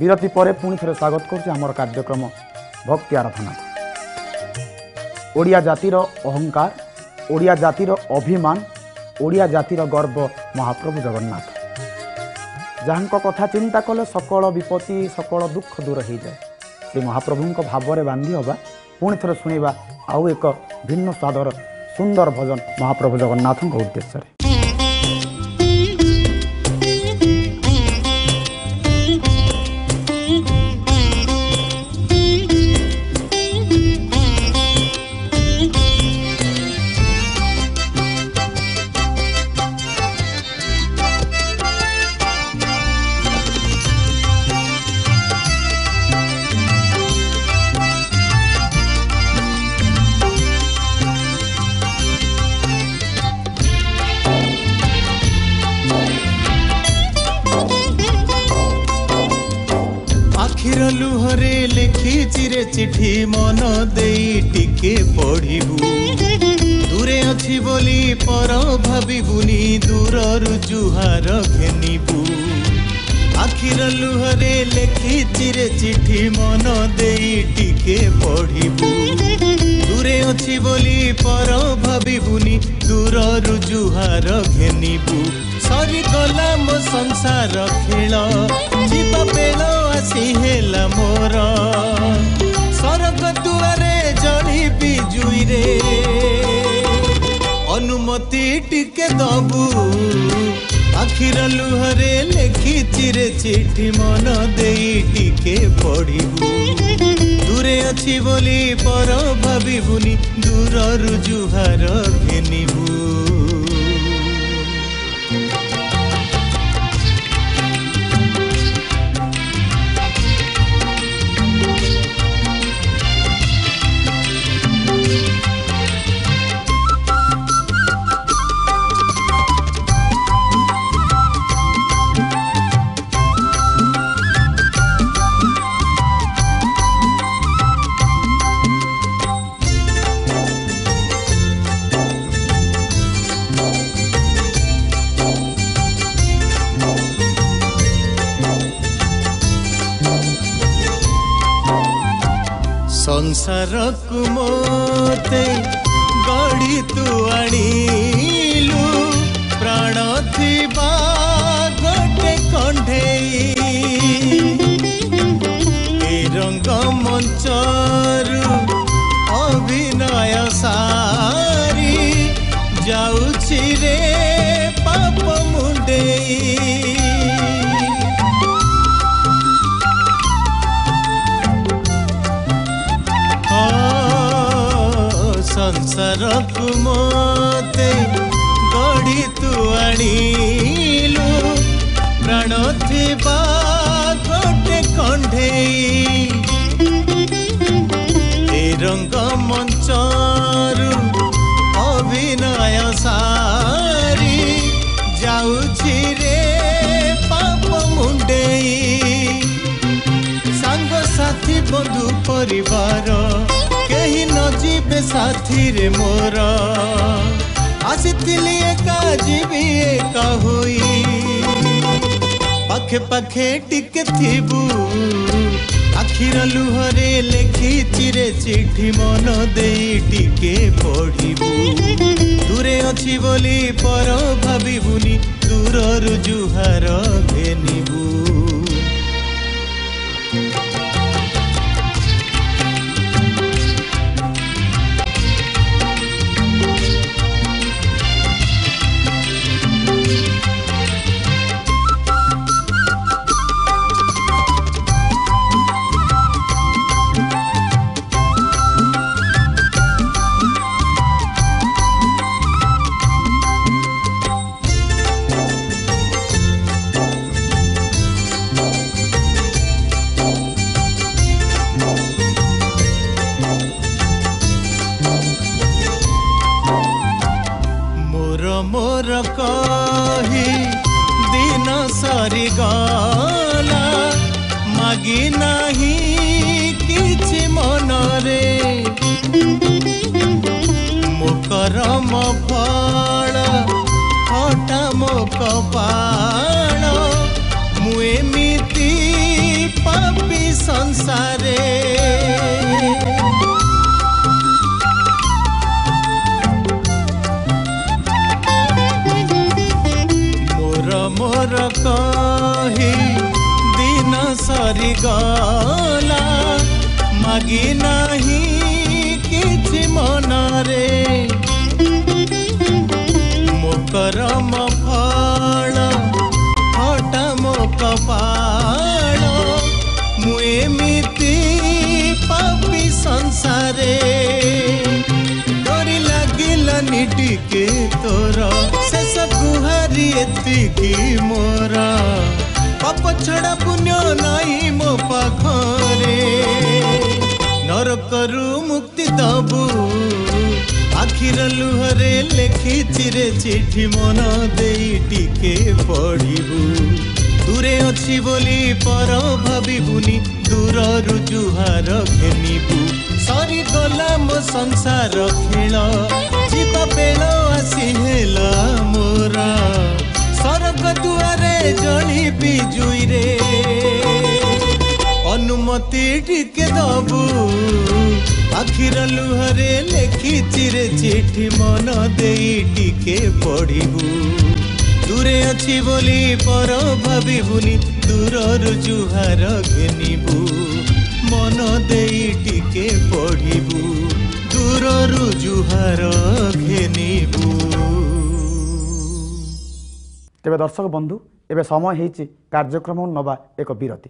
विरति पर पुणी थे स्वागत कर कार्यक्रम भक्ति आराधना। ओडिया जातिर अहंकार, ओडिया जातिर अभिमान, ओडिया जातिर गर्व महाप्रभु जगन्नाथ, जहाँ कथा चिंता कले सकल विपत्ति सकल दुख दूर हो जाए। से महाप्रभु भाव बांधि हवा पुणी थे शुणा आउ एक भिन्न स्वादर सुंदर भजन महाप्रभु जगन्नाथ उद्देश्य। लुहरे लिखी चिरे चिठी मन दे टिके पढ़िबू। दूरे अच्छी बोली पर भाविबुनी दूर जुहार घेनिबू। आखिर लुहरे लिखी चिरे चिठी मन दे टिके पढ़िबू। दूरे अच्छी बोली पर भाविबुनी दूर जुहार घेनिबू। सरी गला मो संसार खेल जीवा बेल आसी हेला मोर। सरग दुआरे जड़ी बिजुई रे अनुमति टिके दबू। आखिर लुहरे लेखी चिरे चिठी मन दे टिके पढ़िबू। दूरे अच्छी बोली पर भाविबुनी दूर जुहार घेनिबू। संसार कुमते गढ़ी तू आणिलु। प्राण थिबा गोटे कंढेई ए रंग मंचरु अभिनय सारी जाउछि रे पाप मुंडेई। संसार कुमते गढ़ी तू आणिलु। प्राण थिबा गोटे कंढेई ए रंग मंचरु अभिनय सारी जाउछि रे पाप मुंडेई। सांग साथी बंधु परिवार केही न जीवे साथी रे मोर। आसिथिली एका जीवी एका होई पाखे पाखे टिके थिबू। आखिर लुहरे लेखी चिरे चिठी मन दे टिके पढ़िबू। दूरे अच्छी बोली पर भाविबुनी दूर जुहार घेनिबू। ସଂସାରେ मोर कही दिन सरी गला मागी नहीं किछि मनरे मो करम फल हटा मो कपाल मु एमिति पापी संसारे डोरी लागिलानि टिके तोर शेष गुहारी एतिकी मोर पाप छड़ा पुण्य नहीं मो पाखरे नरकरू मुक्ति दबू आखिर लुहरे लेखी चिरे चिठी मन देई टिके पढ़िबू दूरे अछि बोली पर भाबिबुनी दूररु जुहार घेनिबू सरी गला मो संसार खेल जीवा बेल आसी हेला मोरा सरग दुआरे जली बिजुई रे अनुमति टिके दबू आखिर लुहरे लेखी चिरे चिठी मन देई टिके पढ़िबू दूरे अछि बोली पर भाबिबुनी दूररु जुहार घेनिबू मन देई टिके पढ़िबू दूररु जुहार घेनिबू। तेबे दर्शक बंधु एबे समय हेछि कार्यक्रम नबा एक विरति।